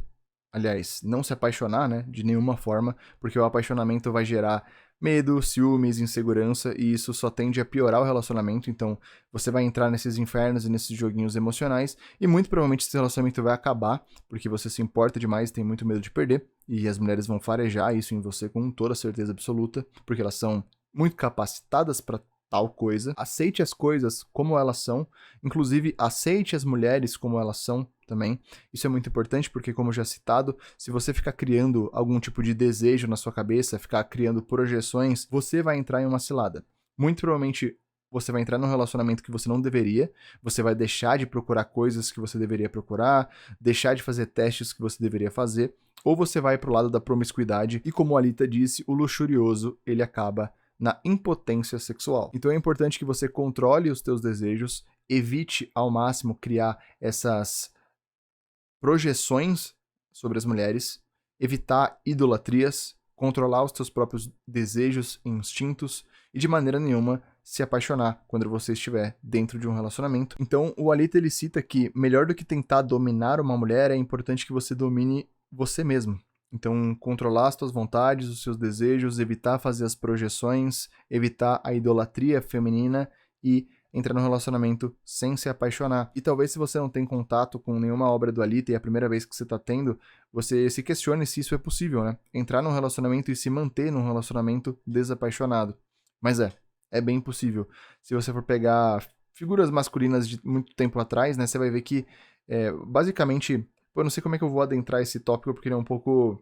Aliás, não se apaixonar, né, de nenhuma forma, porque o apaixonamento vai gerar medo, ciúmes, insegurança, e isso só tende a piorar o relacionamento, então você vai entrar nesses infernos e nesses joguinhos emocionais, e muito provavelmente esse relacionamento vai acabar, porque você se importa demais e tem muito medo de perder, e as mulheres vão farejar isso em você com toda certeza absoluta, porque elas são muito capacitadas para tal coisa. Aceite as coisas como elas são, inclusive aceite as mulheres como elas são também. Isso é muito importante porque, como já citado, se você ficar criando algum tipo de desejo na sua cabeça, ficar criando projeções, você vai entrar em uma cilada. Muito provavelmente você vai entrar num relacionamento que você não deveria, você vai deixar de procurar coisas que você deveria procurar, deixar de fazer testes que você deveria fazer, ou você vai pro lado da promiscuidade e, como a Alita disse, o luxurioso, ele acaba na impotência sexual. Então é importante que você controle os teus desejos, evite ao máximo criar essas projeções sobre as mulheres, evitar idolatrias, controlar os teus próprios desejos e instintos e de maneira nenhuma se apaixonar quando você estiver dentro de um relacionamento. Então o Alita ele cita que melhor do que tentar dominar uma mulher é importante que você domine você mesmo. Então, controlar as suas vontades, os seus desejos, evitar fazer as projeções, evitar a idolatria feminina e entrar no relacionamento sem se apaixonar. E talvez se você não tem contato com nenhuma obra do Alita e é a primeira vez que você está tendo, você se questione se isso é possível, né? Entrar num relacionamento e se manter num relacionamento desapaixonado. Mas é bem possível. Se você for pegar figuras masculinas de muito tempo atrás, né, você vai ver que, basicamente... Eu não sei como é que eu vou adentrar esse tópico, porque ele é um pouco...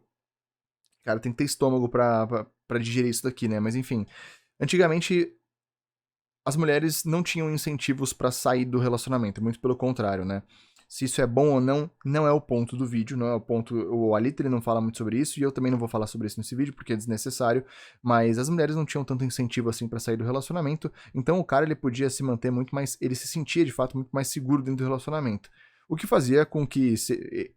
Cara, tem que ter estômago pra digerir isso daqui, né? Mas enfim, antigamente as mulheres não tinham incentivos pra sair do relacionamento, muito pelo contrário, né? Se isso é bom ou não, não é o ponto do vídeo, não é o ponto... O Alita ele não fala muito sobre isso, e eu também não vou falar sobre isso nesse vídeo, porque é desnecessário, mas as mulheres não tinham tanto incentivo assim pra sair do relacionamento, então o cara ele podia se manter muito mais... Ele se sentia, de fato, muito mais seguro dentro do relacionamento. O que fazia com que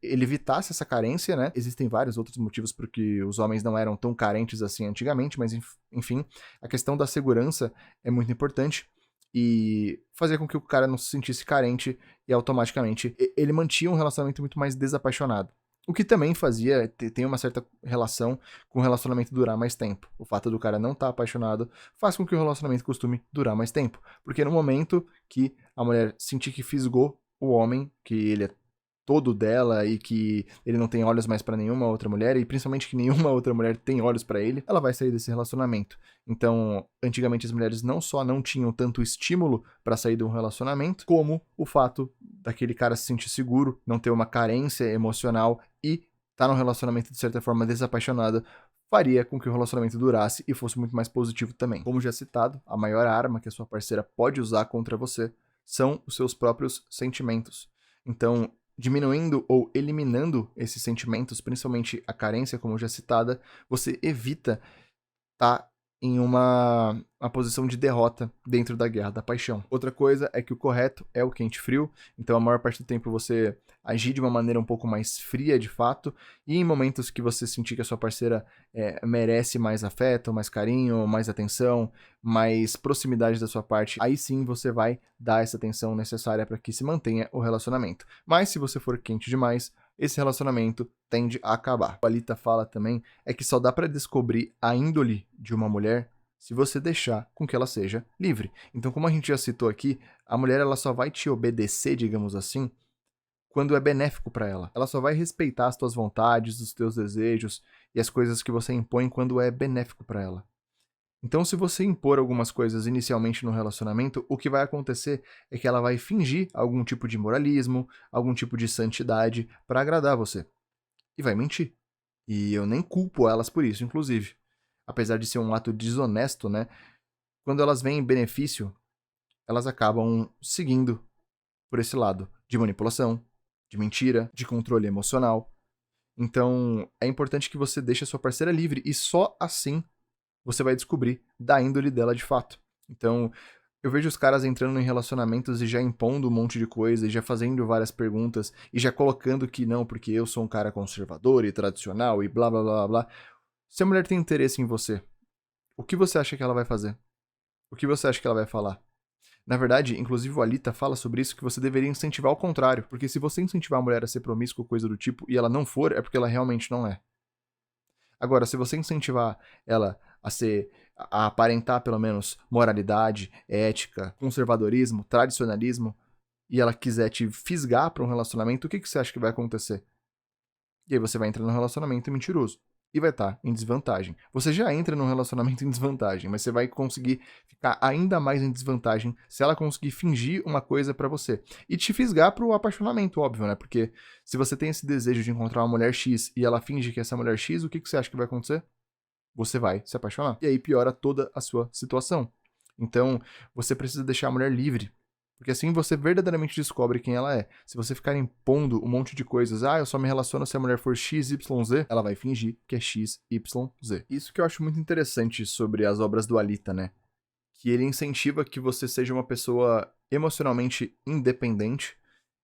ele evitasse essa carência, né? Existem vários outros motivos por que os homens não eram tão carentes assim antigamente, mas enfim, a questão da segurança é muito importante e fazia com que o cara não se sentisse carente e automaticamente ele mantinha um relacionamento muito mais desapaixonado. O que também fazia, tem uma certa relação com o relacionamento durar mais tempo. O fato do cara não estar apaixonado faz com que o relacionamento costume durar mais tempo. Porque no momento que a mulher sentir que fisgou o homem, que ele todo dela e que ele não tem olhos mais pra nenhuma outra mulher, e principalmente que nenhuma outra mulher tem olhos pra ele, ela vai sair desse relacionamento. Então, antigamente as mulheres não só não tinham tanto estímulo pra sair de um relacionamento, como o fato daquele cara se sentir seguro, não ter uma carência emocional e estar num relacionamento de certa forma desapaixonada, faria com que o relacionamento durasse e fosse muito mais positivo também. Como já citado, a maior arma que a sua parceira pode usar contra você são os seus próprios sentimentos. Então, diminuindo ou eliminando esses sentimentos, principalmente a carência, como já citada, você evita estar em uma posição de derrota dentro da guerra da paixão. Outra coisa é que o correto é o quente-frio, então a maior parte do tempo você agir de uma maneira um pouco mais fria de fato, e em momentos que você sentir que a sua parceira merece mais afeto, mais carinho, mais atenção, mais proximidade da sua parte, aí sim você vai dar essa atenção necessária para que se mantenha o relacionamento. Mas se você for quente demais, esse relacionamento tende a acabar. O Alita fala também é que só dá para descobrir a índole de uma mulher se você deixar com que ela seja livre. Então, como a gente já citou aqui, a mulher ela só vai te obedecer, digamos assim, quando é benéfico para ela. Ela só vai respeitar as tuas vontades, os teus desejos e as coisas que você impõe quando é benéfico para ela. Então, se você impor algumas coisas inicialmente no relacionamento, o que vai acontecer é que ela vai fingir algum tipo de moralismo, algum tipo de santidade para agradar você. E vai mentir. E eu nem culpo elas por isso, inclusive. Apesar de ser um ato desonesto, né? Quando elas veem benefício, elas acabam seguindo por esse lado de manipulação, de mentira, de controle emocional. Então, é importante que você deixe a sua parceira livre e só assim você vai descobrir da índole dela de fato. Então, eu vejo os caras entrando em relacionamentos e já impondo um monte de coisa, e já fazendo várias perguntas, e já colocando que não, porque eu sou um cara conservador e tradicional e blá blá blá blá. Se a mulher tem interesse em você, o que você acha que ela vai fazer? O que você acha que ela vai falar? Na verdade, inclusive o Alita fala sobre isso, que você deveria incentivar o contrário, porque se você incentivar a mulher a ser promíscua ou coisa do tipo, e ela não for, é porque ela realmente não é. Agora, se você incentivar ela a aparentar pelo menos moralidade, ética, conservadorismo, tradicionalismo, e ela quiser te fisgar para um relacionamento, o que você acha que vai acontecer? E aí você vai entrar num relacionamento mentiroso. E vai estar em desvantagem. Você já entra num relacionamento em desvantagem, mas você vai conseguir ficar ainda mais em desvantagem se ela conseguir fingir uma coisa pra você. E te fisgar pro apaixonamento, óbvio, né? Porque se você tem esse desejo de encontrar uma mulher X e ela finge que é essa mulher X, o que você acha que vai acontecer? Você vai se apaixonar. E aí piora toda a sua situação. Então, você precisa deixar a mulher livre. Porque assim você verdadeiramente descobre quem ela é. Se você ficar impondo um monte de coisas, eu só me relaciono se a mulher for XYZ, ela vai fingir que é XYZ. Isso que eu acho muito interessante sobre as obras do Alita, né? Que ele incentiva que você seja uma pessoa emocionalmente independente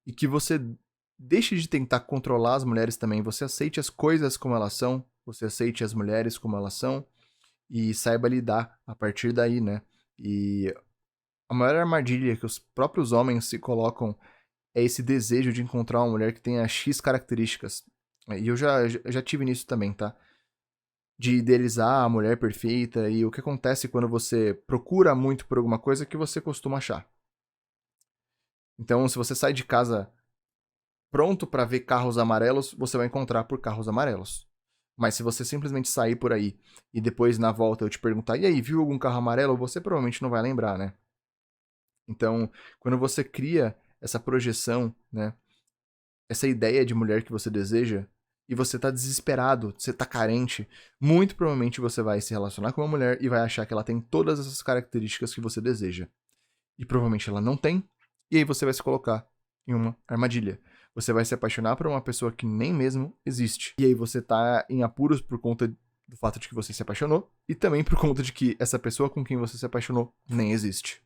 e que você deixe de tentar controlar as mulheres também. Você aceite as coisas como elas são, você aceite as mulheres como elas são e saiba lidar a partir daí, né? E a maior armadilha que os próprios homens se colocam é esse desejo de encontrar uma mulher que tenha X características. E eu já tive nisso também, tá? De idealizar a mulher perfeita e o que acontece quando você procura muito por alguma coisa que você costuma achar. Então, se você sai de casa pronto pra ver carros amarelos, você vai encontrar por carros amarelos. Mas se você simplesmente sair por aí e depois na volta eu te perguntar, e aí, viu algum carro amarelo? Você provavelmente não vai lembrar, né? Então, quando você cria essa projeção, né, essa ideia de mulher que você deseja, e você tá desesperado, você tá carente, muito provavelmente você vai se relacionar com uma mulher e vai achar que ela tem todas essas características que você deseja. E provavelmente ela não tem, e aí você vai se colocar em uma armadilha. Você vai se apaixonar por uma pessoa que nem mesmo existe. E aí você tá em apuros por conta do fato de que você se apaixonou, e também por conta de que essa pessoa com quem você se apaixonou nem existe.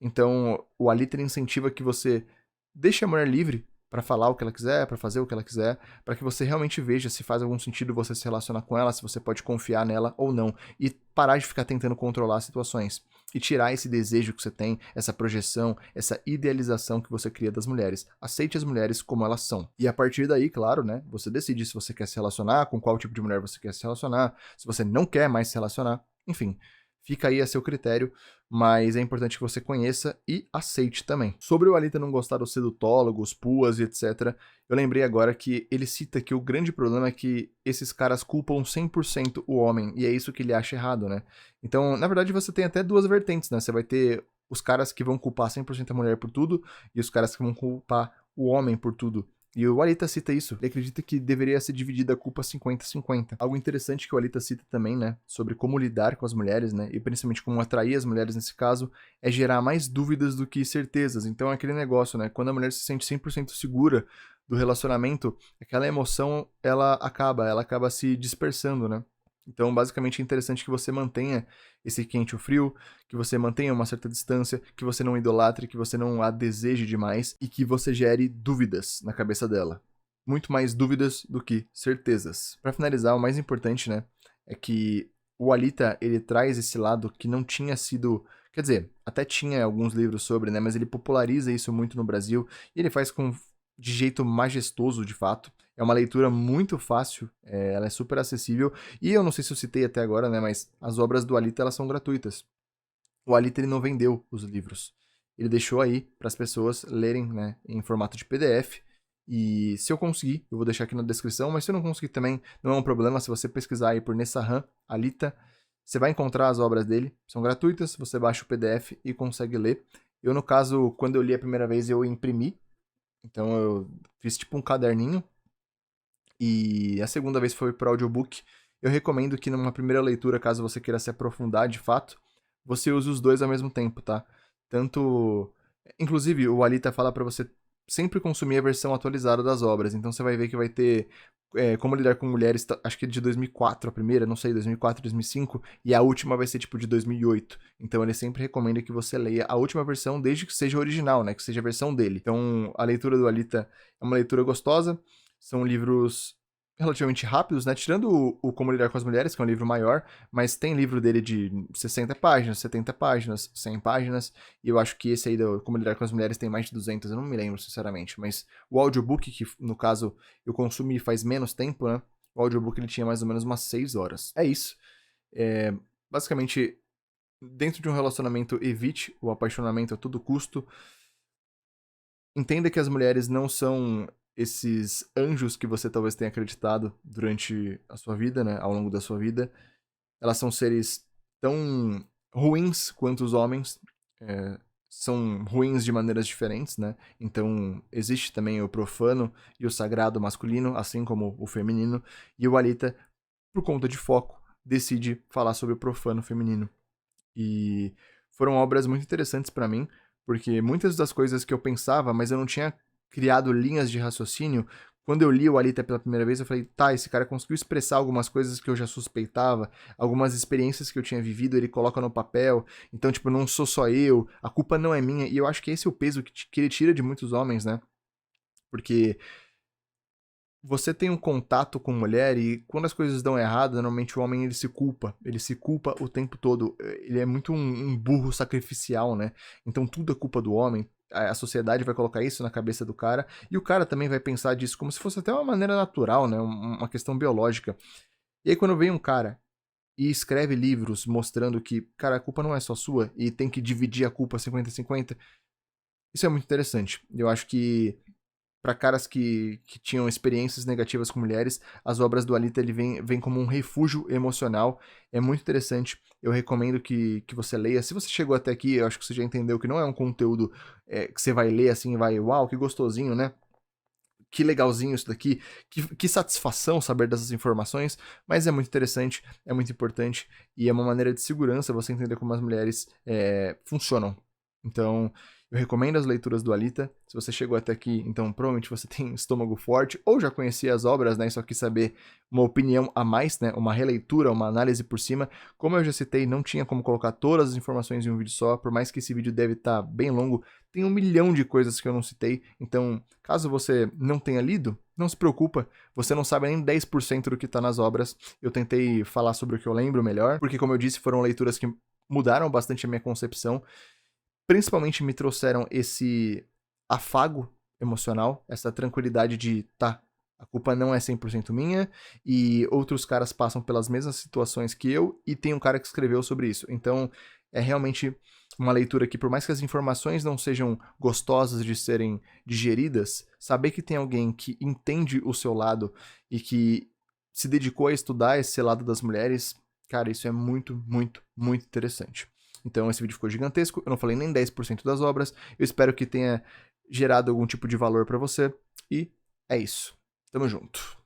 Então, o Alita incentiva que você deixe a mulher livre para falar o que ela quiser, para fazer o que ela quiser, para que você realmente veja se faz algum sentido você se relacionar com ela, se você pode confiar nela ou não, e parar de ficar tentando controlar as situações e tirar esse desejo que você tem, essa projeção, essa idealização que você cria das mulheres. Aceite as mulheres como elas são. E a partir daí, claro, né, você decide se você quer se relacionar, com qual tipo de mulher você quer se relacionar, se você não quer mais se relacionar, enfim. Fica aí a seu critério, mas é importante que você conheça e aceite também. Sobre o Alita não gostar dos sedutólogos, puas e etc., eu lembrei agora que ele cita que o grande problema é que esses caras culpam 100% o homem, e é isso que ele acha errado, né? Então, na verdade, você tem até duas vertentes, né? Você vai ter os caras que vão culpar 100% a mulher por tudo, e os caras que vão culpar o homem por tudo. E o Alita cita isso. Ele acredita que deveria ser dividida a culpa 50-50. Algo interessante que o Alita cita também, né, sobre como lidar com as mulheres, né, e principalmente como atrair as mulheres nesse caso, é gerar mais dúvidas do que certezas. Então é aquele negócio, né, quando a mulher se sente 100% segura do relacionamento, aquela emoção, ela acaba se dispersando, né. Então, basicamente, é interessante que você mantenha esse quente ou frio, que você mantenha uma certa distância, que você não idolatre, que você não a deseje demais e que você gere dúvidas na cabeça dela. Muito mais dúvidas do que certezas. Para finalizar, o mais importante, né, é que o Alita, ele traz esse lado que não tinha sido, quer dizer, até tinha alguns livros sobre, né, mas ele populariza isso muito no Brasil e ele faz de jeito majestoso, de fato. É uma leitura muito fácil, ela é super acessível. E eu não sei se eu citei até agora, né, mas as obras do Alita, elas são gratuitas. O Alita, ele não vendeu os livros. Ele deixou aí para as pessoas lerem, né, em formato de PDF. E se eu conseguir, eu vou deixar aqui na descrição, mas se eu não conseguir também, não é um problema. Se você pesquisar aí por Nessahan, Alita, você vai encontrar as obras dele. São gratuitas, você baixa o PDF e consegue ler. Eu, no caso, quando eu li a primeira vez, eu imprimi. Então eu fiz tipo um caderninho. E a segunda vez foi para audiobook. Eu recomendo que numa primeira leitura, caso você queira se aprofundar de fato, você use os dois ao mesmo tempo, tá? Tanto. Inclusive, o Alita fala para você sempre consumir a versão atualizada das obras. Então você vai ver que vai ter Como Lidar com Mulheres, acho que é de 2004 a primeira, não sei, 2004, 2005, e a última vai ser tipo de 2008. Então ele sempre recomenda que você leia a última versão, desde que seja original, né? Que seja a versão dele. Então a leitura do Alita é uma leitura gostosa. São livros relativamente rápidos, né? Tirando o Como Lidar com as Mulheres, que é um livro maior, mas tem livro dele de 60 páginas, 70 páginas, 100 páginas, e eu acho que esse aí do Como Lidar com as Mulheres tem mais de 200, eu não me lembro, sinceramente, mas o audiobook, que no caso eu consumi faz menos tempo, né? O audiobook ele tinha mais ou menos umas 6 horas. É isso. Basicamente, dentro de um relacionamento, evite o apaixonamento a todo custo. Entenda que as mulheres não são esses anjos que você talvez tenha acreditado durante a sua vida, né, ao longo da sua vida. Elas são seres tão ruins quanto os homens, são ruins de maneiras diferentes, né? Então, existe também o profano e o sagrado masculino, assim como o feminino, e o Alita, por conta de foco, decide falar sobre o profano feminino. E foram obras muito interessantes para mim, porque muitas das coisas que eu pensava, mas eu não tinha criado linhas de raciocínio, quando eu li o Alita pela primeira vez, eu falei, tá, esse cara conseguiu expressar algumas coisas que eu já suspeitava, algumas experiências que eu tinha vivido, ele coloca no papel, então, tipo, não sou só eu, a culpa não é minha, e eu acho que esse é o peso que ele tira de muitos homens, né? Porque você tem um contato com mulher e quando as coisas dão errado, normalmente o homem ele se culpa o tempo todo. Ele é muito um burro sacrificial, né? Então tudo é culpa do homem. A sociedade vai colocar isso na cabeça do cara e o cara também vai pensar disso como se fosse até uma maneira natural, né? Uma questão biológica. E aí quando vem um cara e escreve livros mostrando que, cara, a culpa não é só sua e tem que dividir a culpa 50-50, isso é muito interessante. Eu acho que para caras que tinham experiências negativas com mulheres, as obras do Alita ele vem como um refúgio emocional. É muito interessante. Eu recomendo que você leia. Se você chegou até aqui, eu acho que você já entendeu que não é um conteúdo que você vai ler assim e vai, uau, que gostosinho, né? Que legalzinho isso daqui, que satisfação saber dessas informações, mas é muito interessante, é muito importante e é uma maneira de segurança você entender como as mulheres funcionam. Então, eu recomendo as leituras do Alita. Se você chegou até aqui, então provavelmente você tem estômago forte ou já conhecia as obras, né? E só quis saber uma opinião a mais, né? Uma releitura, uma análise por cima. Como eu já citei, não tinha como colocar todas as informações em um vídeo só, por mais que esse vídeo deve estar bem longo, tem 1 milhão de coisas que eu não citei. Então, caso você não tenha lido, não se preocupa, você não sabe nem 10% do que está nas obras. Eu tentei falar sobre o que eu lembro melhor, porque como eu disse, foram leituras que mudaram bastante a minha concepção. Principalmente me trouxeram esse afago emocional, essa tranquilidade de, tá, A culpa não é 100% minha, e outros caras passam pelas mesmas situações que eu, e tem um cara que escreveu sobre isso. Então, é realmente uma leitura que, por mais que as informações não sejam gostosas de serem digeridas, saber que tem alguém que entende o seu lado e que se dedicou a estudar esse lado das mulheres, cara, isso é muito, muito, muito interessante. Então, esse vídeo ficou gigantesco, eu não falei nem 10% das obras, eu espero que tenha gerado algum tipo de valor pra você, e é isso. Tamo junto.